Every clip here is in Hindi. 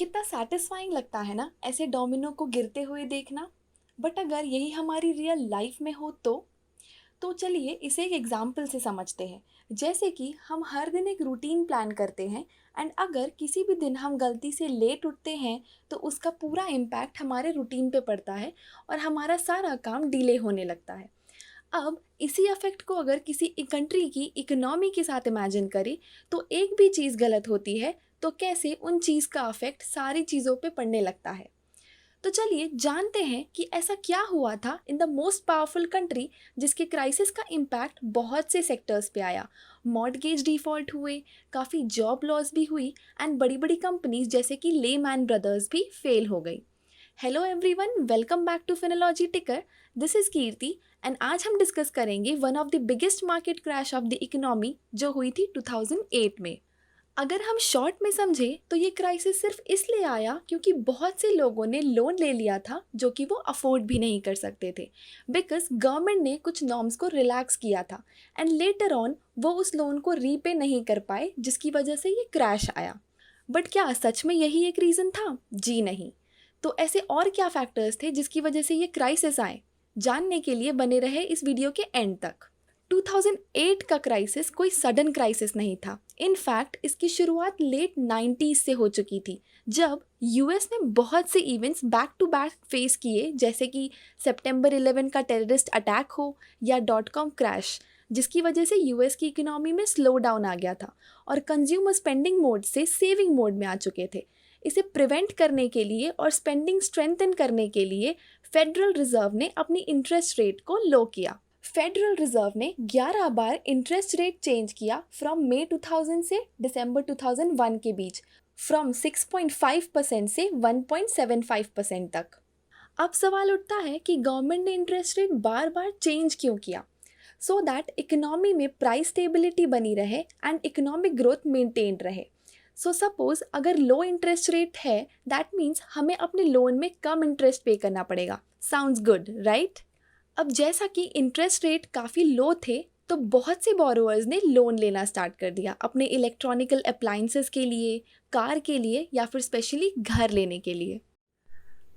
कितना सैटिस्फाइंग लगता है ना ऐसे डोमिनो को गिरते हुए देखना। बट अगर यही हमारी रियल लाइफ में हो तो चलिए इसे एक एग्जाम्पल से समझते हैं। जैसे कि हम हर दिन एक रूटीन प्लान करते हैं एंड अगर किसी भी दिन हम गलती से लेट उठते हैं तो उसका पूरा इम्पैक्ट हमारे रूटीन पे पड़ता है और हमारा सारा काम डिले होने लगता है। अब इसी इफेक्ट को अगर किसी कंट्री की इकोनॉमी के साथ इमेजिन करें तो एक भी चीज़ गलत होती है तो कैसे उन चीज़ का इफेक्ट सारी चीज़ों पे पड़ने लगता है। तो चलिए जानते हैं कि ऐसा क्या हुआ था in the most powerful country जिसके क्राइसिस का इम्पैक्ट बहुत से सेक्टर्स पे आया। मॉर्टगेज डिफ़ॉल्ट हुए, काफ़ी जॉब लॉस भी हुई एंड बड़ी बड़ी कंपनीज जैसे कि लेमैन ब्रदर्स भी फेल हो गई। Hello everyone, welcome back to Finology ticker. This is Kirti and आज हम डिस्कस करेंगे one of the biggest market crash of the economy जो हुई थी 2008 में। अगर हम शॉर्ट में समझे तो ये क्राइसिस सिर्फ इसलिए आया क्योंकि बहुत से लोगों ने लोन ले लिया था जो कि वो अफोर्ड भी नहीं कर सकते थे, बिकॉज गवर्नमेंट ने कुछ नॉर्म्स को रिलैक्स किया था एंड लेटर ऑन वो उस लोन को रीपे नहीं कर पाए जिसकी वजह से ये क्रैश आया। बट क्या सच में यही एक रीज़न था? जी नहीं। तो ऐसे और क्या फैक्टर्स थे जिसकी वजह से ये क्राइसिस आए? जानने के लिए बने रहे इस वीडियो के एंड तक। 2008 का क्राइसिस कोई सडन क्राइसिस नहीं था। इनफैक्ट इसकी शुरुआत लेट 90s से हो चुकी थी, जब यूएस ने बहुत से events back to back face किए, जैसे कि सितंबर 11 का टेररिस्ट अटैक हो या .com क्रैश, जिसकी वजह से यूएस की इकोनॉमी में स्लो डाउन आ गया था और कंज्यूमर स्पेंडिंग मोड से सेविंग मोड में आ चुके थे। इसे प्रिवेंट करने के लिए और स्पेंडिंग स्ट्रेंथन करने के लिए फेडरल रिजर्व ने अपनी इंटरेस्ट रेट को लो किया। फेडरल रिजर्व ने 11 बार इंटरेस्ट रेट चेंज किया फ्रॉम मई 2000 से दिसंबर 2001 के बीच, फ्रॉम 6.5% से 1.75% तक। अब सवाल उठता है कि गवर्नमेंट ने इंटरेस्ट रेट बार बार चेंज क्यों किया? सो दैट इकोनॉमी में प्राइस स्टेबिलिटी बनी रहे एंड इकोनॉमिक ग्रोथ मेंटेन रहे। सो सपोज अगर लो इंटरेस्ट रेट है, दैट मीन्स हमें अपने लोन में कम इंटरेस्ट पे करना पड़ेगा। Sounds good, right? अब जैसा कि इंटरेस्ट रेट काफ़ी लो थे तो बहुत से बोरोअर्स ने लोन लेना स्टार्ट कर दिया अपने इलेक्ट्रॉनिकल अप्लाइंसेस के लिए, कार के लिए या फिर स्पेशली घर लेने के लिए।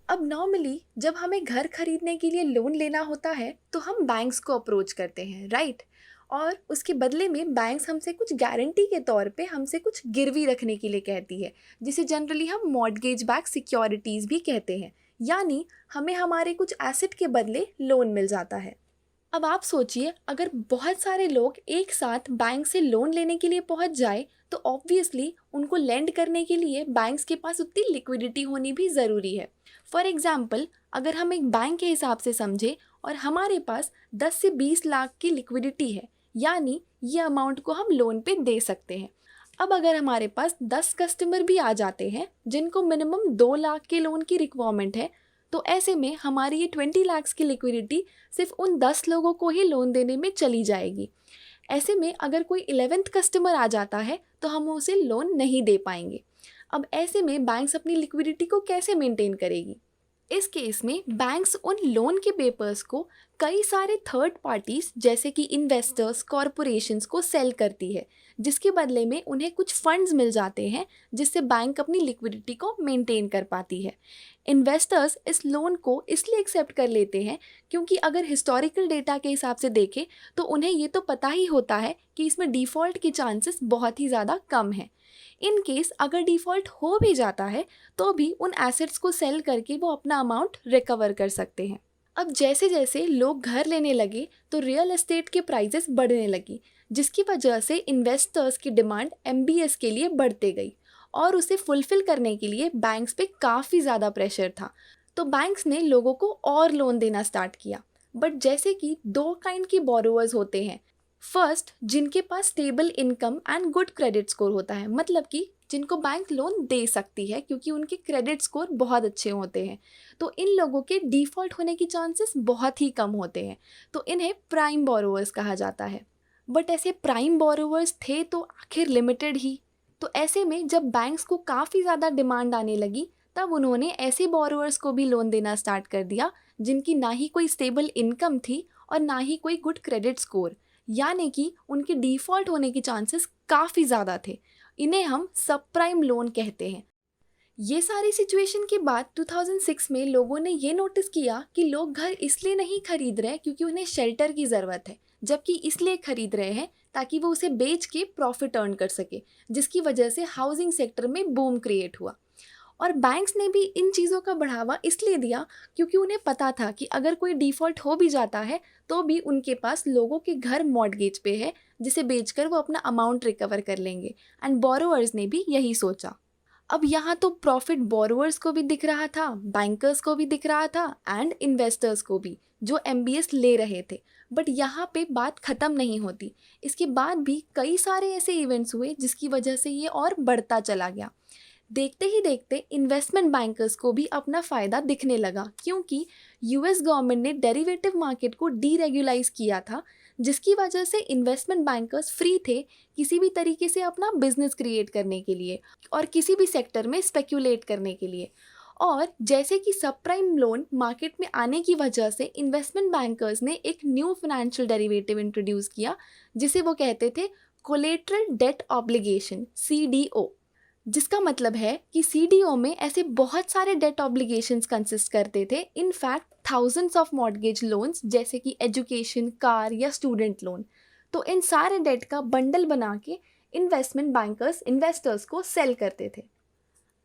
अब नॉर्मली जब हमें घर खरीदने के लिए लोन लेना होता है तो हम बैंक्स को अप्रोच करते हैं, राइट? और उसके बदले में बैंक्स हमसे कुछ गारंटी के तौर पे हमसे कुछ गिरवी रखने के लिए कहती है, जिसे जनरली हम मॉर्टगेज बैक सिक्योरिटीज़ भी कहते हैं। यानी हमें हमारे कुछ एसेट के बदले लोन मिल जाता है। अब आप सोचिए, अगर बहुत सारे लोग एक साथ बैंक से लोन लेने के लिए पहुंच जाए तो ऑब्वियसली उनको लेंड करने के लिए बैंक्स के पास उतनी लिक्विडिटी होनी भी ज़रूरी है। फॉर एग्जांपल, अगर हम एक बैंक के हिसाब से समझे और हमारे पास 10 से 20 लाख की लिक्विडिटी है, यानी ये अमाउंट को हम लोन पे दे सकते हैं। अब अगर हमारे पास 10 कस्टमर भी आ जाते हैं जिनको मिनिमम 2 लाख के लोन की रिक्वायरमेंट है, तो ऐसे में हमारी ये 20 लाख्स की लिक्विडिटी सिर्फ उन 10 लोगों को ही लोन देने में चली जाएगी। ऐसे में अगर कोई 11th कस्टमर आ जाता है तो हम उसे लोन नहीं दे पाएंगे। अब ऐसे में बैंक्स अपनी लिक्विडिटी को कैसे मेंटेन करेगी? इस केस में बैंक्स उन लोन के पेपर्स को कई सारे थर्ड पार्टीज जैसे कि इन्वेस्टर्स, कॉरपोरेशंस को सेल करती है, जिसके बदले में उन्हें कुछ फंड्स मिल जाते हैं जिससे बैंक अपनी लिक्विडिटी को मेंटेन कर पाती है। इन्वेस्टर्स इस लोन को इसलिए एक्सेप्ट कर लेते हैं क्योंकि अगर हिस्टोरिकल डेटा के हिसाब से देखें तो उन्हें ये तो पता ही होता है कि इसमें डिफ़ॉल्ट के चांसेस बहुत ही ज़्यादा कम हैं। इन केस अगर डिफ़ॉल्ट हो भी जाता है तो भी उन एसेट्स को सेल करके वो अपना अमाउंट रिकवर कर सकते हैं। अब जैसे जैसे लोग घर लेने लगे तो रियल एस्टेट के प्राइसेस बढ़ने लगी, जिसकी वजह से इन्वेस्टर्स की डिमांड एमबीएस के लिए बढ़ते गई और उसे फुलफ़िल करने के लिए बैंक्स पे काफ़ी ज़्यादा प्रेशर था। तो बैंक्स ने लोगों को और लोन देना स्टार्ट किया। बट जैसे कि दो काइंड के बोरोअर्स होते हैं। फर्स्ट, जिनके पास stable income and good credit score होता है, मतलब कि जिनको बैंक लोन दे सकती है क्योंकि उनके क्रेडिट स्कोर बहुत अच्छे होते हैं। तो इन लोगों के डिफ़ॉल्ट होने की चांसेस बहुत ही कम होते हैं, तो इन्हें प्राइम बोरोअर्स कहा जाता है। बट ऐसे प्राइम बोरोअर्स थे तो आखिर लिमिटेड ही। तो ऐसे में जब बैंक्स को काफ़ी ज़्यादा डिमांड आने लगी तब उन्होंने ऐसे बोरोअर्स को भी लोन देना स्टार्ट कर दिया जिनकी ना ही कोई स्टेबल इनकम थी और ना ही कोई गुड क्रेडिट स्कोर, यानी कि उनके डिफ़ॉल्ट होने के चांसेस काफ़ी ज़्यादा थे। इन्हें हम सब प्राइम लोन कहते हैं। ये सारी सिचुएशन के बाद 2006 में लोगों ने ये नोटिस किया कि लोग घर इसलिए नहीं खरीद रहे क्योंकि उन्हें शेल्टर की ज़रूरत है, जबकि इसलिए खरीद रहे हैं ताकि वो उसे बेच के प्रॉफिट अर्न कर सके, जिसकी वजह से हाउसिंग सेक्टर में बूम क्रिएट हुआ। और बैंक्स ने भी इन चीज़ों का बढ़ावा इसलिए दिया क्योंकि उन्हें पता था कि अगर कोई डिफ़ॉल्ट हो भी जाता है तो भी उनके पास लोगों के घर मॉर्टगेज पे है, जिसे बेचकर वो अपना अमाउंट रिकवर कर लेंगे। एंड बोरोअर्स ने भी यही सोचा। अब यहाँ तो प्रॉफिट बोरोअर्स को भी दिख रहा था, बैंकर्स को भी दिख रहा था एंड इन्वेस्टर्स को भी, जो एमबीएस ले रहे थे। बट यहाँ पे बात ख़त्म नहीं होती। इसके बाद भी कई सारे ऐसे इवेंट्स हुए जिसकी वजह से ये और बढ़ता चला गया। देखते ही देखते इन्वेस्टमेंट बैंकर्स को भी अपना फ़ायदा दिखने लगा, क्योंकि यूएस गवर्नमेंट ने डेरिवेटिव मार्केट को डीरेगुलाइज किया था, जिसकी वजह से इन्वेस्टमेंट बैंकर्स फ्री थे किसी भी तरीके से अपना बिजनेस क्रिएट करने के लिए और किसी भी सेक्टर में स्पेक्यूलेट करने के लिए। और जैसे कि सब प्राइम लोन मार्केट में आने की वजह से इन्वेस्टमेंट बैंकर्स ने एक न्यू फाइनेंशियल डेरिवेटिव इंट्रोड्यूस किया, जिसे वो कहते थे कोलेटरल डेट ऑब्लिगेशन, सीडीओ। जिसका मतलब है कि सीडीओ में ऐसे बहुत सारे डेट ऑब्लिगेशंस कंसिस्ट करते थे, in fact thousands of mortgage loans, जैसे कि एजुकेशन, कार या स्टूडेंट लोन। तो इन सारे डेट का बंडल बना के इन्वेस्टमेंट बैंकर्स इन्वेस्टर्स को सेल करते थे।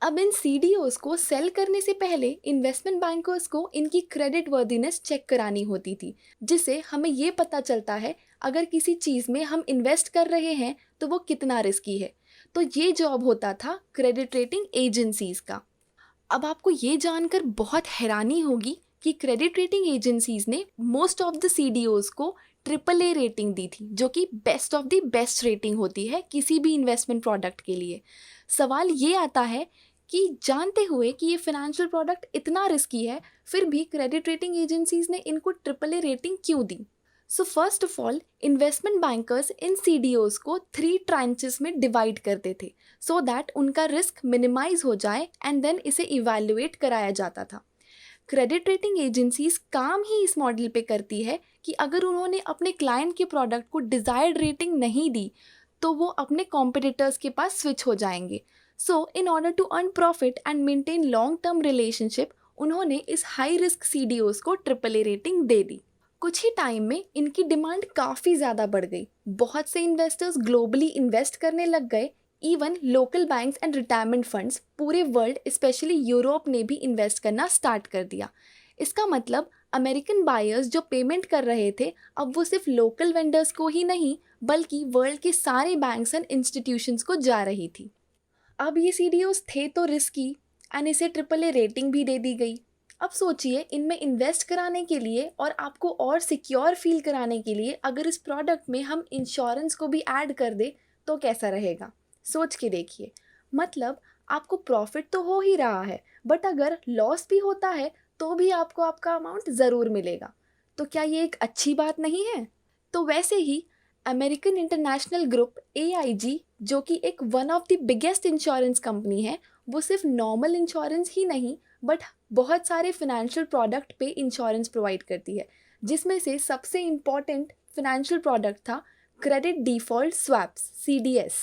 अब इन सीडीओस को सेल करने से पहले इन्वेस्टमेंट बैंकर्स को इनकी क्रेडिट वर्दीनेस चेक करानी होती थी, जिससे हमें ये पता चलता है अगर किसी चीज़ में हम इन्वेस्ट कर रहे हैं तो वो कितना रिस्की है। तो ये जॉब होता था क्रेडिट रेटिंग एजेंसीज़ का। अब आपको ये जानकर बहुत हैरानी होगी कि क्रेडिट रेटिंग एजेंसीज ने मोस्ट ऑफ द सीडीओज को ट्रिपल ए रेटिंग दी थी, जो कि best of the best rating होती है किसी भी इन्वेस्टमेंट प्रोडक्ट के लिए। सवाल ये आता है कि जानते हुए कि ये फाइनेंशियल प्रोडक्ट इतना रिस्की है, फिर भी क्रेडिट रेटिंग एजेंसीज ने इनको ट्रिपल ए रेटिंग क्यों दी? So first of all, investment bankers इन सीडीओज को 3 ट्रांचेस में डिवाइड करते थे सो दैट उनका रिस्क मिनिमाइज हो जाए एंड देन इसे इवैल्यूएट कराया जाता था। क्रेडिट रेटिंग एजेंसीज काम ही इस मॉडल पे करती है कि अगर उन्होंने अपने क्लाइंट के प्रोडक्ट को डिज़ायर्ड रेटिंग नहीं दी तो वो अपने कॉम्पिटिटर्स के पास स्विच हो जाएंगे। So in order to earn profit and maintain long term relationship, उन्होंने इस हाई रिस्क सीडीओज को ट्रिपल ए रेटिंग दे दी। कुछ ही टाइम में इनकी डिमांड काफ़ी ज़्यादा बढ़ गई। बहुत से इन्वेस्टर्स ग्लोबली इन्वेस्ट करने लग गए। Even local banks and retirement funds पूरे वर्ल्ड, स्पेशली यूरोप ने भी इन्वेस्ट करना स्टार्ट कर दिया। इसका मतलब अमेरिकन बायर्स जो पेमेंट कर रहे थे, अब वो सिर्फ लोकल वेंडर्स को ही नहीं बल्कि वर्ल्ड के सारे बैंक्स एंड इंस्टीट्यूशंस को जा रही थी। अब ये सीडीओज थे तो रिस्की एंड इसे ट्रिपल ए रेटिंग भी दे दी गई। अब सोचिए, इनमें इन्वेस्ट कराने के लिए और आपको और सिक्योर फील कराने के लिए अगर इस प्रोडक्ट में हम इंश्योरेंस को भी ऐड कर दे तो कैसा रहेगा? सोच के देखिए। मतलब आपको प्रॉफिट तो हो ही रहा है, बट अगर लॉस भी होता है तो भी आपको आपका अमाउंट ज़रूर मिलेगा। तो क्या ये एक अच्छी बात नहीं है? तो वैसे ही अमेरिकन इंटरनेशनल ग्रुप AIG, जो कि एक one of the biggest insurance company है, वो सिर्फ नॉर्मल इंश्योरेंस ही नहीं बट बहुत सारे फिनेंशियल प्रोडक्ट पे इंश्योरेंस प्रोवाइड करती है, जिसमें से सबसे इम्पॉर्टेंट फिनेंशियल प्रोडक्ट था credit default swaps, CDS।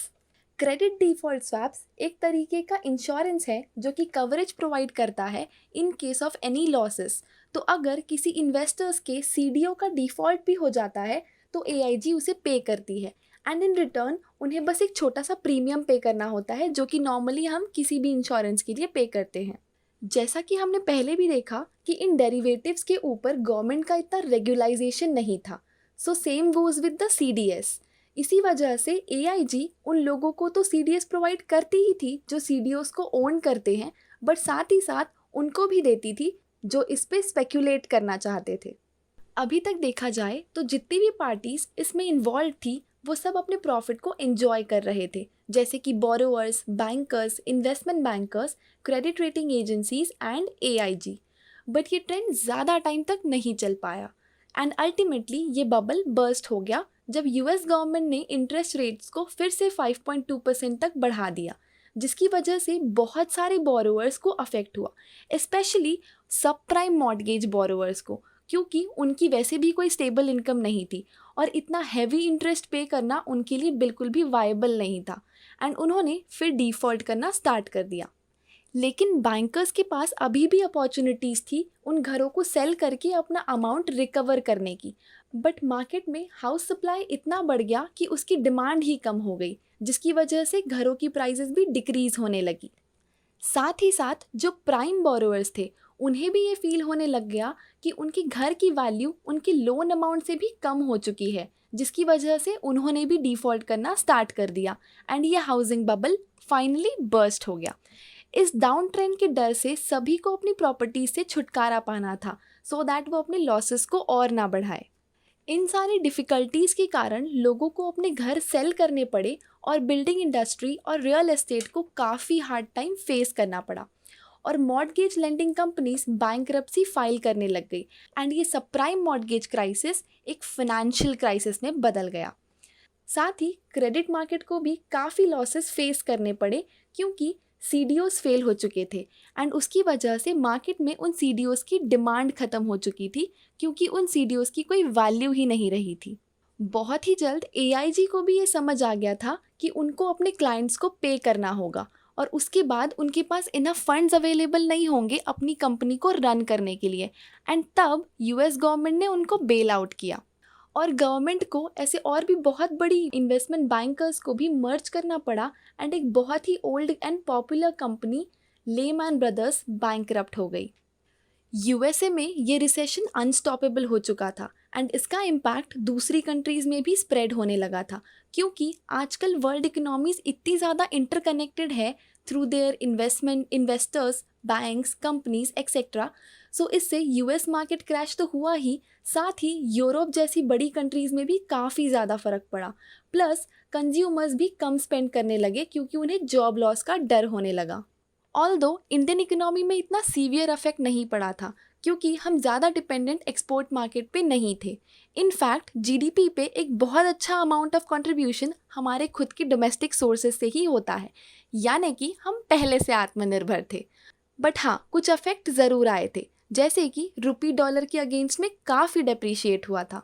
Credit default swaps एक तरीके का इंश्योरेंस है जो कि कवरेज प्रोवाइड करता है in case of any losses. तो अगर किसी इन्वेस्टर्स के CDO का डिफ़ॉल्ट भी हो जाता है तो AIG उसे पे करती है एंड इन रिटर्न उन्हें बस एक छोटा सा प्रीमियम पे करना होता है, जो कि नॉर्मली हम किसी भी इंश्योरेंस के लिए पे करते हैं। जैसा कि हमने पहले भी देखा कि इन डेरिवेटिव्स के ऊपर गवर्नमेंट का इतना रेगुलाइजेशन नहीं था, so same goes with the CDS। इसी वजह से AIG उन लोगों को तो CDS प्रोवाइड करती ही थी जो CDOs को ओन करते हैं, बट साथ ही साथ उनको भी देती थी जो इस पे स्पेक्यूलेट करना चाहते थे। अभी तक देखा जाए तो जितनी भी पार्टीज इसमें इन्वॉल्व थी वो सब अपने प्रॉफिट को एंजॉय कर रहे थे, जैसे कि borrowers, bankers, investment bankers, credit rating agencies and AIG। But ये ट्रेंड ज़्यादा टाइम तक नहीं चल पाया एंड अल्टीमेटली ये बबल बर्स्ट हो गया जब US गवर्नमेंट ने इंटरेस्ट रेट्स को फिर से 5.2% तक बढ़ा दिया, जिसकी वजह से बहुत सारे बोरोअर्स को अफेक्ट हुआ, स्पेशली सब प्राइम मॉर्टगेज बोरोअर्स को, क्योंकि उनकी वैसे भी कोई स्टेबल इनकम नहीं थी और इतना हैवी इंटरेस्ट पे करना उनके लिए बिल्कुल भी वायबल नहीं था एंड उन्होंने फिर डिफ़ॉल्ट करना स्टार्ट कर दिया। लेकिन बैंकर्स के पास अभी भी अपॉर्चुनिटीज़ थी उन घरों को सेल करके अपना अमाउंट रिकवर करने की। बट मार्केट में हाउस सप्लाई इतना बढ़ गया कि उसकी डिमांड ही कम हो गई, जिसकी वजह से घरों की प्राइसेस भी डिक्रीज़ होने लगी। साथ ही साथ जो प्राइम बोरोअर्स थे, उन्हें भी ये फील होने लग गया कि उनके घर की वैल्यू उनके लोन अमाउंट से भी कम हो चुकी है, जिसकी वजह से उन्होंने भी डिफ़ॉल्ट करना स्टार्ट कर दिया एंड ये हाउसिंग बबल फाइनली बर्स्ट हो गया। इस डाउन ट्रेंड के डर से सभी को अपनी प्रॉपर्टीज से छुटकारा पाना था, सो दैट वो अपने लॉसेस को और ना बढ़ाए। इन सारी डिफ़िकल्टीज़ के कारण लोगों को अपने घर सेल करने पड़े और बिल्डिंग इंडस्ट्री और रियल एस्टेट को काफ़ी हार्ड टाइम फेस करना पड़ा और mortgage lending companies bankruptcy file करने लग गई एंड ये सबप्राइम मॉर्टगेज क्राइसिस एक फाइनेंशियल क्राइसिस में बदल गया। साथ ही क्रेडिट मार्केट को भी काफ़ी लॉसेस फेस करने पड़े क्योंकि सीडीओस फेल हो चुके थे एंड उसकी वजह से मार्केट में उन सीडीओस की डिमांड ख़त्म हो चुकी थी क्योंकि उन सीडीओस की कोई वैल्यू ही नहीं रही थी। बहुत ही जल्द एआईजी को भी ये समझ आ गया था कि उनको अपने क्लाइंट्स को पे करना होगा और उसके बाद उनके पास इनफ फंड्स अवेलेबल नहीं होंगे अपनी कंपनी को रन करने के लिए एंड तब यूएस गवर्नमेंट ने उनको बेल आउट किया और गवर्नमेंट को ऐसे और भी बहुत बड़ी इन्वेस्टमेंट बैंकर्स को भी मर्ज करना पड़ा एंड एक बहुत ही old and popular company Lehman Brothers bankrupt हो गई। यूएसए में ये रिसेशन अनस्टॉपेबल हो चुका था एंड इसका इम्पैक्ट दूसरी कंट्रीज़ में भी स्प्रेड होने लगा था क्योंकि आजकल वर्ल्ड इकोनॉमीज इतनी ज़्यादा इंटरकनेक्टेड है through their investors, banks, companies etcetera. So इससे यूएस मार्केट क्रैश तो हुआ ही, साथ ही यूरोप जैसी बड़ी कंट्रीज़ में भी काफ़ी ज़्यादा फ़र्क पड़ा। प्लस कंज्यूमर्स भी कम स्पेंड करने लगे क्योंकि उन्हें जॉब लॉस का डर होने लगा। ऑल्दो इंडियन इकोनॉमी में इतना सीवियर इफेक्ट नहीं पड़ा था क्योंकि हम ज़्यादा डिपेंडेंट एक्सपोर्ट मार्केट पे नहीं थे। इनफैक्ट जीडीपी पे एक बहुत अच्छा अमाउंट ऑफ कंट्रीब्यूशन हमारे खुद के डोमेस्टिक सोर्सेज से ही होता है, यानी कि हम पहले से आत्मनिर्भर थे। बट हाँ, कुछ इफेक्ट ज़रूर आए थे, जैसे कि रुपी डॉलर के अगेंस्ट में काफ़ी डेप्रीशिएट हुआ था।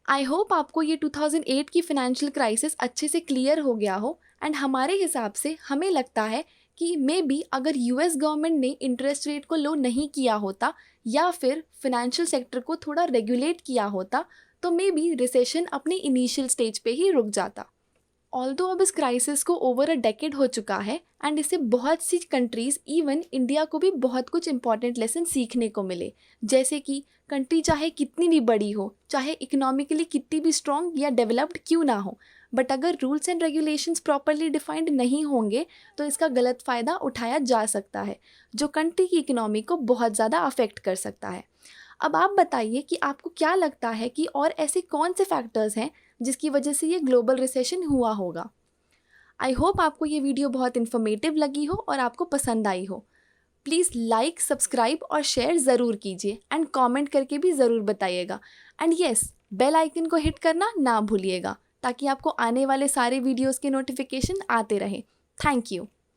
आई होप आपको ये 2008 की फाइनेंशियल क्राइसिस अच्छे से क्लियर हो गया हो एंड हमारे हिसाब से हमें लगता है कि मे बी अगर यूएस गवर्नमेंट ने इंटरेस्ट रेट को लो नहीं किया होता या फिर फाइनेंशियल सेक्टर को थोड़ा रेगुलेट किया होता तो मे बी रिसेशन अपने इनिशियल स्टेज पे ही रुक जाता। ऑल्दो अब इस क्राइसिस को ओवर अ डेकेड हो चुका है एंड इससे बहुत सी कंट्रीज़ इवन इंडिया को भी बहुत कुछ इंपॉर्टेंट लेसन सीखने को मिले, जैसे कि कंट्री चाहे कितनी भी बड़ी हो, चाहे इकोनॉमिकली कितनी भी स्ट्रॉन्ग या डेवलप्ड क्यों ना हो, बट अगर rules and regulations properly defined नहीं होंगे तो इसका गलत फ़ायदा उठाया जा सकता है, जो कंट्री की इकोनॉमी को बहुत ज़्यादा अफेक्ट कर सकता है। अब आप बताइए कि आपको क्या लगता है कि और ऐसे कौन से फैक्टर्स हैं जिसकी वजह से ये ग्लोबल रिसेशन हुआ होगा। आई होप आपको ये वीडियो बहुत इन्फॉर्मेटिव लगी हो और आपको पसंद आई हो। प्लीज़ लाइक, सब्सक्राइब और शेयर ज़रूर कीजिए एंड कमेंट करके भी ज़रूर बताइएगा एंड येस, बेल आइकन को हिट करना ना भूलिएगा ताकि आपको आने वाले सारे वीडियोज़ के नोटिफिकेशन आते रहें। Thank you.